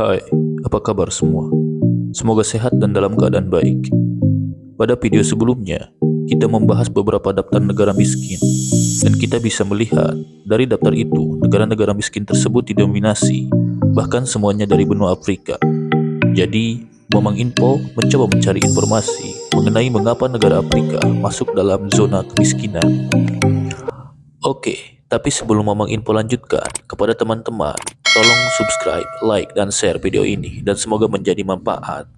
Hai, apa kabar semua? Semoga sehat dan dalam keadaan baik. Pada video sebelumnya, kita membahas beberapa daftar negara miskin, dan kita bisa melihat dari daftar itu, negara-negara miskin tersebut didominasi, bahkan semuanya dari benua Afrika. Jadi, Mamang Info mencoba mencari informasi mengenai mengapa negara Afrika masuk dalam zona kemiskinan. Oke, tapi sebelum Mamang Info lanjutkan, kepada teman-teman, tolong subscribe, like, dan share video ini dan semoga menjadi manfaat.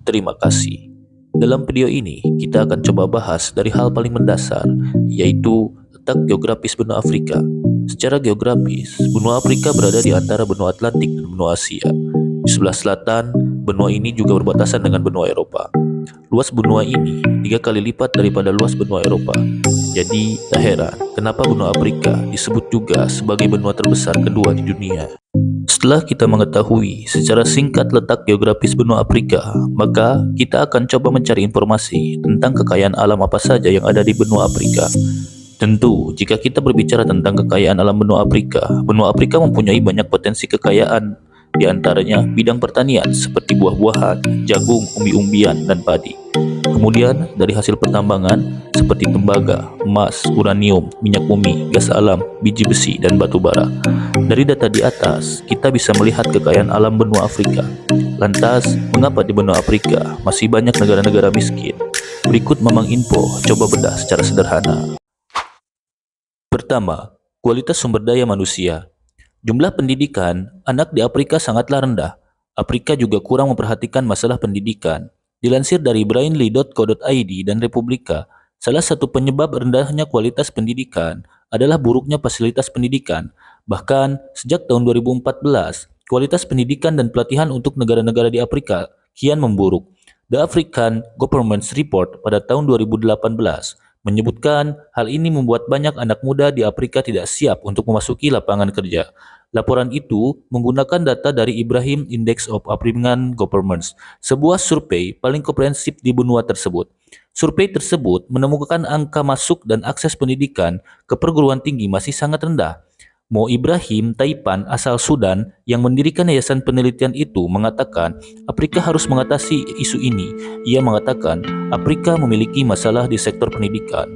Terima kasih. Dalam video ini, kita akan coba bahas dari hal paling mendasar, yaitu letak geografis benua Afrika. Secara geografis, benua Afrika berada di antara benua Atlantik dan benua Asia. Di sebelah selatan, benua ini juga berbatasan dengan benua Eropa. Luas benua ini 3 kali lipat daripada luas benua Eropa. Jadi, tak heran kenapa benua Afrika disebut juga sebagai benua terbesar kedua di dunia. Setelah kita mengetahui secara singkat letak geografis benua Afrika, maka kita akan coba mencari informasi tentang kekayaan alam apa saja yang ada di benua Afrika. Tentu, jika kita berbicara tentang kekayaan alam benua Afrika mempunyai banyak potensi kekayaan, di antaranya bidang pertanian seperti buah-buahan, jagung, umbi-umbian, dan padi. Kemudian dari hasil pertambangan seperti tembaga, emas, uranium, minyak bumi, gas alam, biji besi, dan batu bara. Dari data di atas, kita bisa melihat kekayaan alam benua Afrika. Lantas, mengapa di benua Afrika masih banyak negara-negara miskin? Berikut Mamang Info coba bedah secara sederhana. Pertama, kualitas sumber daya manusia. Jumlah pendidikan anak di Afrika sangatlah rendah. Afrika juga kurang memperhatikan masalah pendidikan. Dilansir dari brainly.co.id dan Republika, salah satu penyebab rendahnya kualitas pendidikan adalah buruknya fasilitas pendidikan. Bahkan, sejak tahun 2014, kualitas pendidikan dan pelatihan untuk negara-negara di Afrika kian memburuk. The African Government's Report pada tahun 2018 menyebutkan hal ini membuat banyak anak muda di Afrika tidak siap untuk memasuki lapangan kerja. Laporan itu menggunakan data dari Ibrahim Index of African Governments, sebuah survei paling komprehensif di benua tersebut. Survei tersebut menemukan angka masuk dan akses pendidikan ke perguruan tinggi masih sangat rendah. Mo Ibrahim Taipan asal Sudan yang mendirikan yayasan penelitian itu mengatakan Afrika harus mengatasi isu ini. Ia mengatakan Afrika memiliki masalah di sektor pendidikan.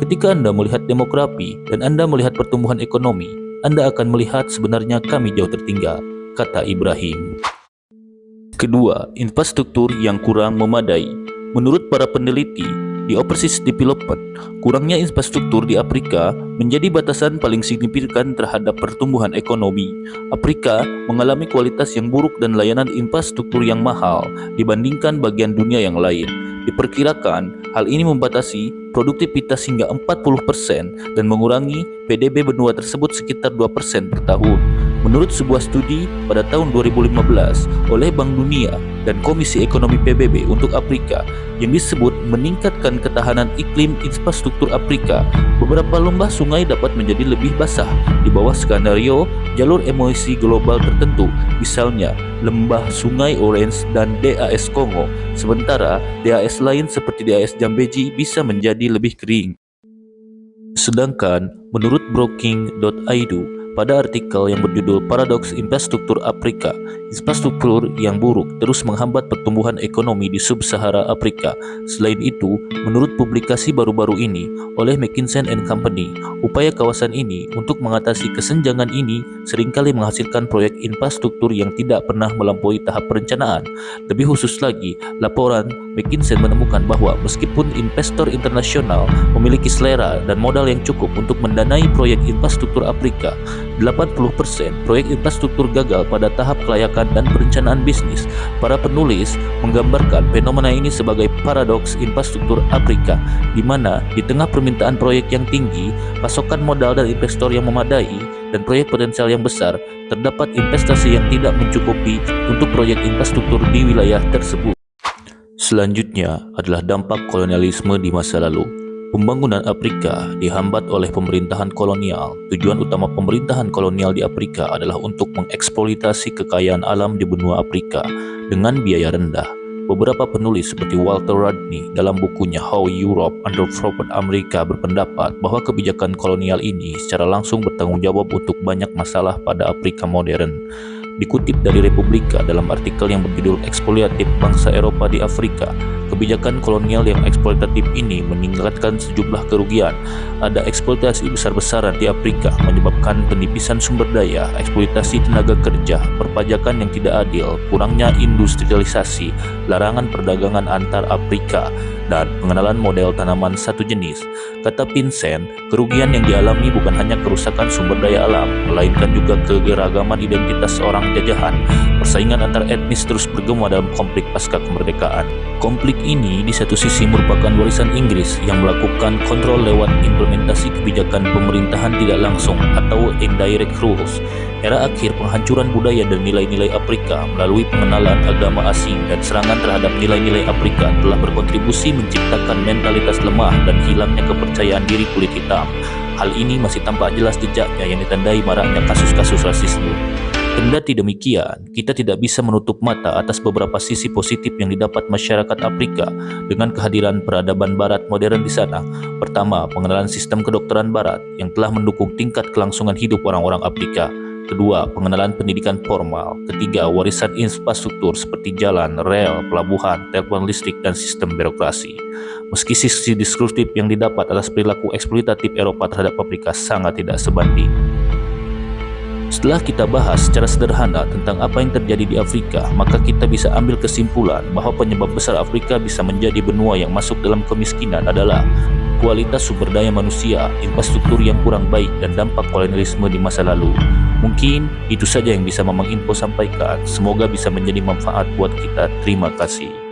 Ketika Anda melihat demografi dan Anda melihat pertumbuhan ekonomi, Anda akan melihat sebenarnya kami jauh tertinggal, kata Ibrahim. Kedua, infrastruktur yang kurang memadai. Menurut para peneliti, di Overseas Development, kurangnya infrastruktur di Afrika menjadi batasan paling signifikan terhadap pertumbuhan ekonomi. Afrika mengalami kualitas yang buruk dan layanan infrastruktur yang mahal dibandingkan bagian dunia yang lain. Diperkirakan, hal ini membatasi produktivitas hingga 40% dan mengurangi PDB benua tersebut sekitar 2% per tahun. Menurut sebuah studi pada tahun 2015 oleh Bank Dunia dan Komisi Ekonomi PBB untuk Afrika yang disebut meningkatkan ketahanan iklim infrastruktur Afrika, beberapa lembah sungai dapat menjadi lebih basah di bawah skenario jalur emosi global tertentu, misalnya lembah Sungai Orange dan DAS Kongo, sementara DAS lain seperti DAS Zambezi bisa menjadi lebih kering. Sedangkan menurut Brookings.id pada artikel yang berjudul Paradoks Infrastruktur Afrika, infrastruktur yang buruk terus menghambat pertumbuhan ekonomi di sub-Sahara Afrika. Selain itu, menurut publikasi baru-baru ini oleh McKinsey & Company, upaya kawasan ini untuk mengatasi kesenjangan ini seringkali menghasilkan proyek infrastruktur yang tidak pernah melampaui tahap perencanaan. Lebih khusus lagi, laporan McKinsey menemukan bahwa meskipun investor internasional memiliki selera dan modal yang cukup untuk mendanai proyek infrastruktur Afrika, 80% proyek infrastruktur gagal pada tahap kelayakan dan perencanaan bisnis. Para penulis menggambarkan fenomena ini sebagai paradoks infrastruktur Afrika, di mana di tengah permintaan proyek yang tinggi, pasokan modal dan investor yang memadai, dan proyek potensial yang besar, terdapat investasi yang tidak mencukupi untuk proyek infrastruktur di wilayah tersebut. Selanjutnya adalah dampak kolonialisme di masa lalu. Pembangunan Afrika dihambat oleh pemerintahan kolonial. Tujuan utama pemerintahan kolonial di Afrika adalah untuk mengeksploitasi kekayaan alam di benua Afrika dengan biaya rendah. Beberapa penulis seperti Walter Rodney dalam bukunya How Europe Underdeveloped America berpendapat bahwa kebijakan kolonial ini secara langsung bertanggung jawab untuk banyak masalah pada Afrika modern. Dikutip dari Republika dalam artikel yang berjudul Eksploitatif Bangsa Eropa di Afrika, kebijakan kolonial yang eksploitatif ini meningkatkan sejumlah kerugian. Ada eksploitasi besar-besaran di Afrika, menyebabkan penipisan sumber daya, eksploitasi tenaga kerja, perpajakan yang tidak adil, kurangnya industrialisasi, larangan perdagangan antar Afrika, dan pengenalan model tanaman satu jenis. Kata Vincent, kerugian yang dialami bukan hanya kerusakan sumber daya alam, melainkan juga kegeragaman identitas orang jajahan. Persaingan antar etnis terus bergema dalam konflik pasca kemerdekaan. Konflik ini di satu sisi merupakan warisan Inggris yang melakukan kontrol lewat implementasi kebijakan pemerintahan tidak langsung atau indirect rules. Era akhir penghancuran budaya dan nilai-nilai Afrika melalui pengenalan agama asing dan serangan terhadap nilai-nilai Afrika telah berkontribusi menciptakan mentalitas lemah dan hilangnya kepercayaan diri kulit hitam. Hal ini masih tampak jelas jejaknya yang ditandai maraknya kasus-kasus rasisme. Kendati demikian, kita tidak bisa menutup mata atas beberapa sisi positif yang didapat masyarakat Afrika dengan kehadiran peradaban Barat modern di sana. Pertama, pengenalan sistem kedokteran Barat yang telah mendukung tingkat kelangsungan hidup orang-orang Afrika. Kedua, pengenalan pendidikan formal. Ketiga, warisan infrastruktur seperti jalan, rel, pelabuhan, telepon listrik, dan sistem birokrasi. Meski sisi disruptif yang didapat atas perilaku eksploitatif Eropa terhadap Afrika sangat tidak sebanding. Setelah kita bahas secara sederhana tentang apa yang terjadi di Afrika, maka kita bisa ambil kesimpulan bahwa penyebab besar Afrika bisa menjadi benua yang masuk dalam kemiskinan adalah kualitas sumber daya manusia, infrastruktur yang kurang baik, dan dampak kolonialisme di masa lalu. Mungkin itu saja yang bisa Mamang Info sampaikan. Semoga bisa menjadi manfaat buat kita. Terima kasih.